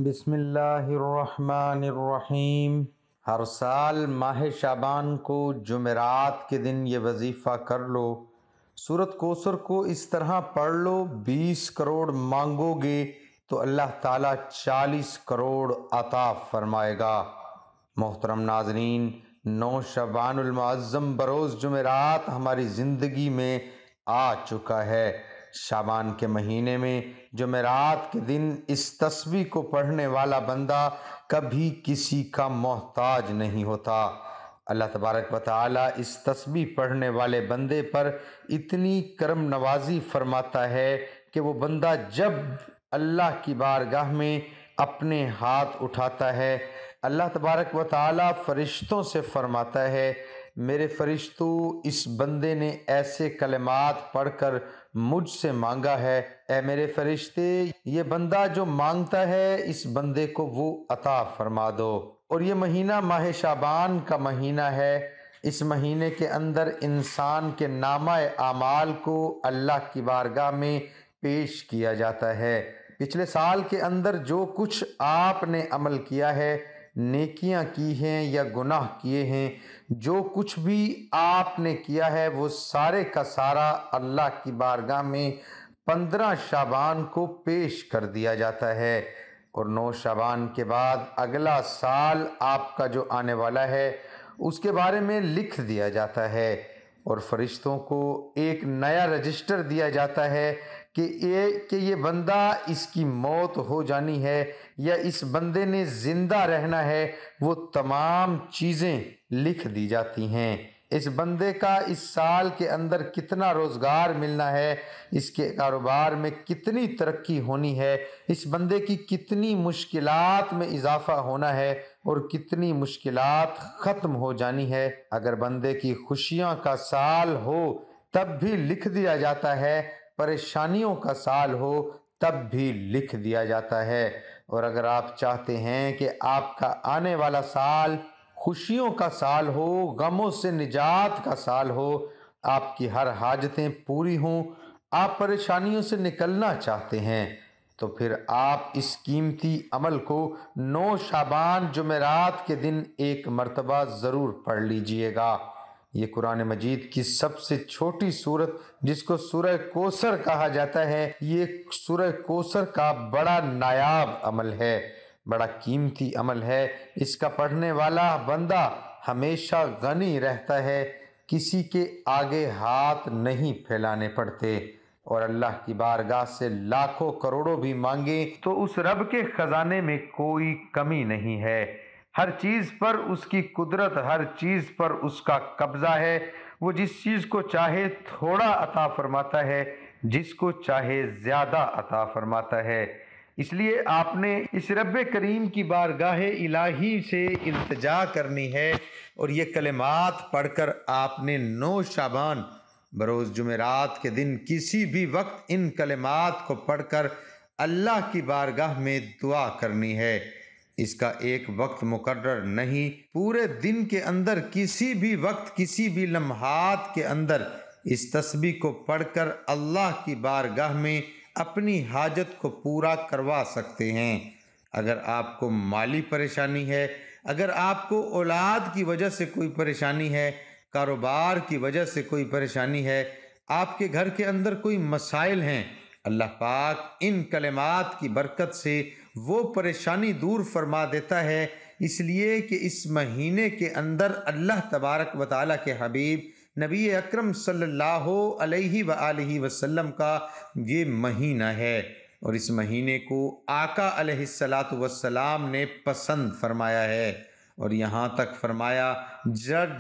بسم اللہ الرحمن الرحیم۔ ہر سال ماہ شعبان کو جمعرات کے دن یہ وظیفہ کر لو۔ سورۃ کوثر کو اس طرح پڑھ لو، 20 کروڑ مانگو گے تو اللہ تعالیٰ 40 کروڑ عطا فرمائے گا۔ محترم ناظرین، 9 شعبان المعظم بروز جمعرات ہماری زندگی میں آ چکا ہے۔ شعبان کے مہینے میں جمعرات کے دن اس تسبیح کو پڑھنے والا بندہ کبھی کسی کا محتاج نہیں ہوتا۔ اللہ تبارک و تعالیٰ اس تسبیح پڑھنے والے بندے پر اتنی کرم نوازی فرماتا ہے کہ وہ بندہ جب اللہ کی بارگاہ میں اپنے ہاتھ اٹھاتا ہے، اللہ تبارک و تعالیٰ فرشتوں سے فرماتا ہے، میرے فرشتوں، اس بندے نے ایسے کلمات پڑھ کر مجھ سے مانگا ہے، اے میرے فرشتے، یہ بندہ جو مانگتا ہے اس بندے کو وہ عطا فرما دو۔ اور یہ مہینہ ماہ شعبان کا مہینہ ہے۔ اس مہینے کے اندر انسان کے نامہ اعمال کو اللہ کی بارگاہ میں پیش کیا جاتا ہے۔ پچھلے سال کے اندر جو کچھ آپ نے عمل کیا ہے، نیکیاں کی ہیں یا گناہ کیے ہیں، جو کچھ بھی آپ نے کیا ہے وہ سارے کا سارا اللہ کی بارگاہ میں 15 شعبان کو پیش کر دیا جاتا ہے۔ اور 9 شعبان کے بعد اگلا سال آپ کا جو آنے والا ہے اس کے بارے میں لکھ دیا جاتا ہے، اور فرشتوں کو ایک نیا رجسٹر دیا جاتا ہے کہ یہ بندہ، اس کی موت ہو جانی ہے یا اس بندے نے زندہ رہنا ہے، وہ تمام چیزیں لکھ دی جاتی ہیں۔ اس بندے کا اس سال کے اندر کتنا روزگار ملنا ہے، اس کے کاروبار میں کتنی ترقی ہونی ہے، اس بندے کی کتنی مشکلات میں اضافہ ہونا ہے اور کتنی مشکلات ختم ہو جانی ہے۔ اگر بندے کی خوشیاں کا سال ہو تب بھی لکھ دیا جاتا ہے، پریشانیوں کا سال ہو تب بھی لکھ دیا جاتا ہے۔ اور اگر آپ چاہتے ہیں کہ آپ کا آنے والا سال خوشیوں کا سال ہو، غموں سے نجات کا سال ہو، آپ کی ہر حاجتیں پوری ہوں، آپ پریشانیوں سے نکلنا چاہتے ہیں، تو پھر آپ اس قیمتی عمل کو 9 شعبان جمعرات کے دن ایک مرتبہ ضرور پڑھ لیجئے گا۔ یہ قرآن مجید کی سب سے چھوٹی سورت، جس کو سورہ کوثر کہا جاتا ہے، یہ سورہ کوثر کا بڑا نایاب عمل ہے، بڑا قیمتی عمل ہے۔ اس کا پڑھنے والا بندہ ہمیشہ غنی رہتا ہے، کسی کے آگے ہاتھ نہیں پھیلانے پڑتے، اور اللہ کی بارگاہ سے لاکھوں کروڑوں بھی مانگے تو اس رب کے خزانے میں کوئی کمی نہیں ہے۔ ہر چیز پر اس کی قدرت، ہر چیز پر اس کا قبضہ ہے۔ وہ جس چیز کو چاہے تھوڑا عطا فرماتا ہے، جس کو چاہے زیادہ عطا فرماتا ہے۔ اس لیے آپ نے اس رب کریم کی بارگاہ الہی سے التجا کرنی ہے، اور یہ کلمات پڑھ کر آپ نے 9 شعبان بروز جمعرات کے دن کسی بھی وقت ان کلمات کو پڑھ کر اللہ کی بارگاہ میں دعا کرنی ہے۔ اس کا ایک وقت مقرر نہیں، پورے دن کے اندر کسی بھی وقت، کسی بھی لمحات کے اندر اس تسبیح کو پڑھ کر اللہ کی بارگاہ میں اپنی حاجت کو پورا کروا سکتے ہیں۔ اگر آپ کو مالی پریشانی ہے، اگر آپ کو اولاد کی وجہ سے کوئی پریشانی ہے، کاروبار کی وجہ سے کوئی پریشانی ہے، آپ کے گھر کے اندر کوئی مسائل ہیں، اللہ پاک ان کلمات کی برکت سے وہ پریشانی دور فرما دیتا ہے، اس لیے کہ اس مہینے کے اندر اللہ تبارک و تعالیٰ کے حبیب نبی اکرم صلی اللہ علیہ وآلہ وسلم کا یہ مہینہ ہے، اور اس مہینے کو آقا علیہ السلام نے پسند فرمایا ہے، اور یہاں تک فرمایا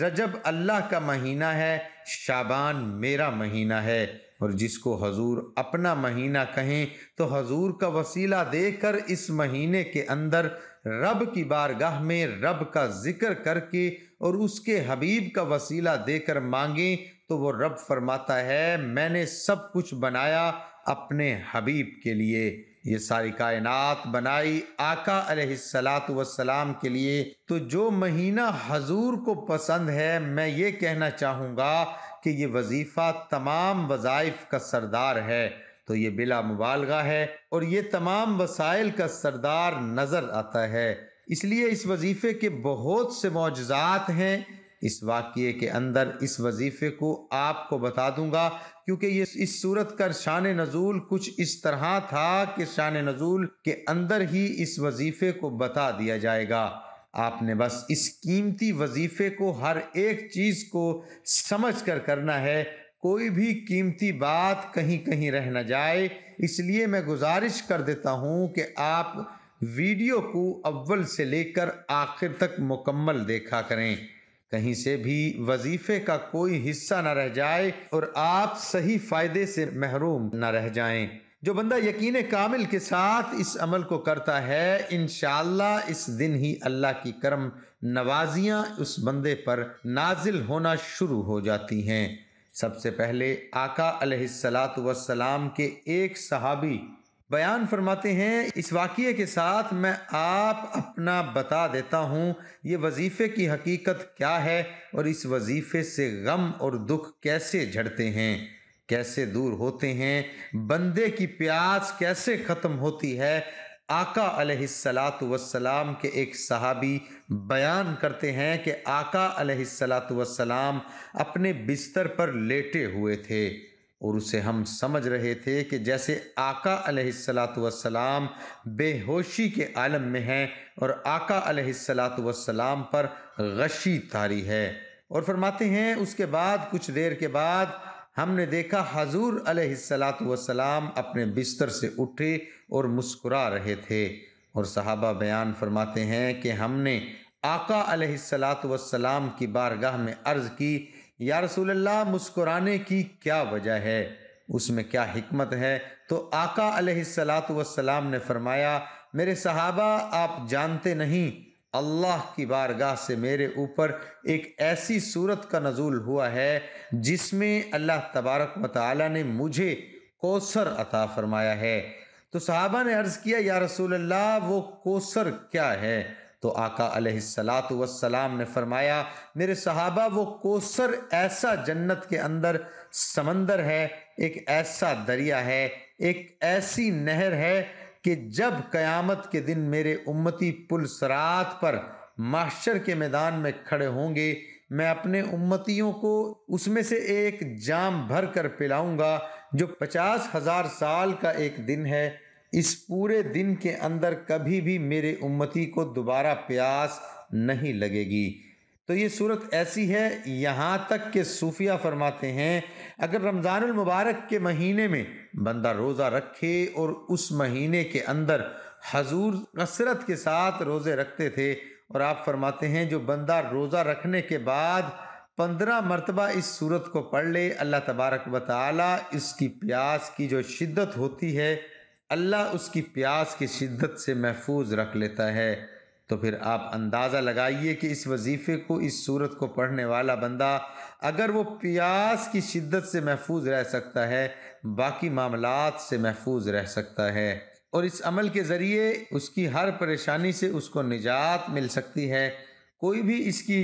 رجب اللہ کا مہینہ ہے، شعبان میرا مہینہ ہے، اور جس کو حضور اپنا مہینہ کہیں تو حضور کا وسیلہ دے کر اس مہینے کے اندر رب کی بارگاہ میں رب کا ذکر کر کے اور اس کے حبیب کا وسیلہ دے کر مانگیں تو وہ رب فرماتا ہے، میں نے سب کچھ بنایا اپنے حبیب کے لیے، یہ ساری کائنات بنائی آقا علیہ السلام کے لیے، تو جو مہینہ حضور کو پسند ہے، میں یہ کہنا چاہوں گا کہ یہ وظیفہ تمام وظائف کا سردار ہے۔ تو یہ بلا مبالغہ ہے اور یہ تمام وسائل کا سردار نظر آتا ہے۔ اس لیے اس وظیفے کے بہت سے معجزات ہیں۔ اس واقعے کے اندر اس وظیفے کو آپ کو بتا دوں گا، کیونکہ یہ اس صورت کا شان نزول کچھ اس طرح تھا کہ شان نزول کے اندر ہی اس وظیفے کو بتا دیا جائے گا۔ آپ نے بس اس قیمتی وظیفے کو ہر ایک چیز کو سمجھ کر کرنا ہے، کوئی بھی قیمتی بات کہیں کہیں رہ نہ جائے۔ اس لیے میں گزارش کر دیتا ہوں کہ آپ ویڈیو کو اول سے لے کر آخر تک مکمل دیکھا کریں، کہیں سے بھی وظیفے کا کوئی حصہ نہ رہ جائے اور آپ صحیح فائدے سے محروم نہ رہ جائیں۔ جو بندہ یقین کامل کے ساتھ اس عمل کو کرتا ہے، انشاءاللہ اس دن ہی اللہ کی کرم نوازیاں اس بندے پر نازل ہونا شروع ہو جاتی ہیں۔ سب سے پہلے آقا علیہ السلام کے ایک صحابی بیان فرماتے ہیں، اس واقعے کے ساتھ میں آپ اپنا بتا دیتا ہوں یہ وظیفے کی حقیقت کیا ہے اور اس وظیفے سے غم اور دکھ کیسے جھڑتے ہیں، کیسے دور ہوتے ہیں، بندے کی پیاس کیسے ختم ہوتی ہے۔ آقا علیہ السلام کے ایک صحابی بیان کرتے ہیں کہ آقا علیہ السلام اپنے بستر پر لیٹے ہوئے تھے اور اسے ہم سمجھ رہے تھے کہ جیسے آقا علیہ السلام بے ہوشی کے عالم میں ہیں اور آقا علیہ السلام پر غشی طاری ہے۔ اور فرماتے ہیں اس کے بعد کچھ دیر کے بعد ہم نے دیکھا حضور علیہ السلام اپنے بستر سے اٹھے اور مسکرا رہے تھے، اور صحابہ بیان فرماتے ہیں کہ ہم نے آقا علیہ السلام کی بارگاہ میں عرض کی، یا رسول اللہ مسکرانے کی کیا وجہ ہے، اس میں کیا حکمت ہے؟ تو آقا علیہ السلام نے فرمایا، میرے صحابہ آپ جانتے نہیں، اللہ کی بارگاہ سے میرے اوپر ایک ایسی صورت کا نزول ہوا ہے جس میں اللہ تبارک و تعالی نے مجھے کوثر عطا فرمایا ہے۔ تو صحابہ نے عرض کیا، یا رسول اللہ وہ کوثر کیا ہے؟ تو آقا علیہ السلام نے فرمایا، میرے صحابہ وہ کوثر ایسا جنت کے اندر سمندر ہے، ایک ایسا دریا ہے، ایک ایسی نہر ہے کہ جب قیامت کے دن میرے امتی پل صراط پر محشر کے میدان میں کھڑے ہوں گے، میں اپنے امتیوں کو اس میں سے ایک جام بھر کر پلاؤں گا جو 50,000 سال کا ایک دن ہے۔ اس پورے دن کے اندر کبھی بھی میرے امتی کو دوبارہ پیاس نہیں لگے گی۔ تو یہ صورت ایسی ہے، یہاں تک کہ صوفیہ فرماتے ہیں اگر رمضان المبارک کے مہینے میں بندہ روزہ رکھے اور اس مہینے کے اندر حضور کثرت کے ساتھ روزے رکھتے تھے، اور آپ فرماتے ہیں جو بندہ روزہ رکھنے کے بعد 15 مرتبہ اس صورت کو پڑھ لے، اللہ تبارک و تعالی اس کی پیاس کی جو شدت ہوتی ہے، اللہ اس کی پیاس کی شدت سے محفوظ رکھ لیتا ہے۔ تو پھر آپ اندازہ لگائیے کہ اس وظیفے کو، اس صورت کو پڑھنے والا بندہ اگر وہ پیاس کی شدت سے محفوظ رہ سکتا ہے، باقی معاملات سے محفوظ رہ سکتا ہے، اور اس عمل کے ذریعے اس کی ہر پریشانی سے اس کو نجات مل سکتی ہے۔ کوئی بھی اس کی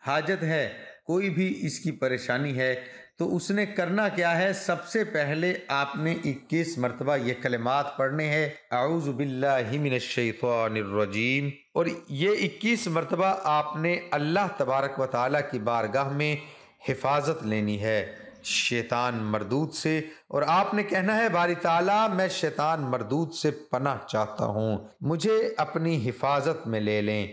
حاجت ہے، کوئی بھی اس کی پریشانی ہے، تو اس نے کرنا کیا ہے؟ سب سے پہلے آپ نے 21 مرتبہ یہ کلمات پڑھنے ہیں، اعوذ باللہ من الشیطان الرجیم، اور یہ 21 مرتبہ آپ نے اللہ تبارک و تعالیٰ کی بارگاہ میں حفاظت لینی ہے شیطان مردود سے، اور آپ نے کہنا ہے باری تعالیٰ میں شیطان مردود سے پناہ چاہتا ہوں، مجھے اپنی حفاظت میں لے لیں۔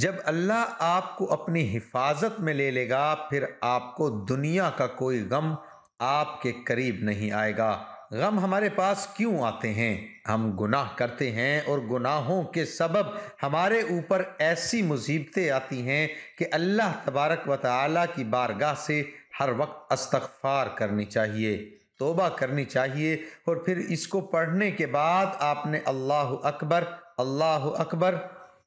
جب اللہ آپ کو اپنی حفاظت میں لے لے گا، پھر آپ کو دنیا کا کوئی غم آپ کے قریب نہیں آئے گا۔ غم ہمارے پاس کیوں آتے ہیں؟ ہم گناہ کرتے ہیں اور گناہوں کے سبب ہمارے اوپر ایسی مصیبتیں آتی ہیں کہ اللہ تبارک و تعالیٰ کی بارگاہ سے ہر وقت استغفار کرنی چاہیے، توبہ کرنی چاہیے، اور پھر اس کو پڑھنے کے بعد آپ نے اللہ اکبر، اللہ اکبر،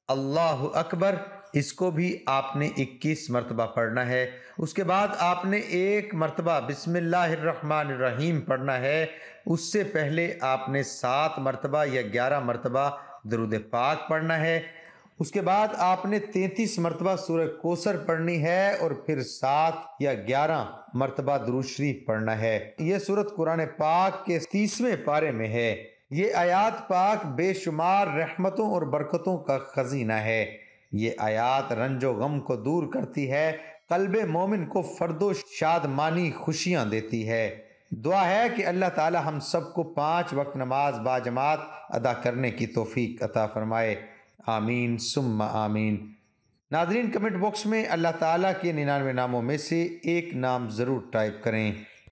اللہ اکبر، اس کو بھی آپ نے 21 مرتبہ پڑھنا ہے۔ اس کے بعد آپ نے 1 مرتبہ بسم اللہ الرحمن الرحیم پڑھنا ہے۔ اس سے پہلے آپ نے 7 مرتبہ یا 11 مرتبہ درود پاک پڑھنا ہے۔ اس کے بعد آپ نے 33 مرتبہ سورہ کوثر پڑھنی ہے اور پھر 7 یا 11 مرتبہ درود شریف پڑھنا ہے۔ یہ سورت قرآن پاک کے 30ویں پارے میں ہے۔ یہ آیات پاک بے شمار رحمتوں اور برکتوں کا خزینہ ہے۔ یہ آیات رنج و غم کو دور کرتی ہے، قلب مومن کو فرد و شادمانی خوشیاں دیتی ہے۔ دعا ہے کہ اللہ تعالی ہم سب کو 5 وقت نماز باجماعت ادا کرنے کی توفیق عطا فرمائے، آمین ثم آمین۔ ناظرین، کمنٹ باکس میں اللہ تعالیٰ کے 99 ناموں میں سے ایک نام ضرور ٹائپ کریں۔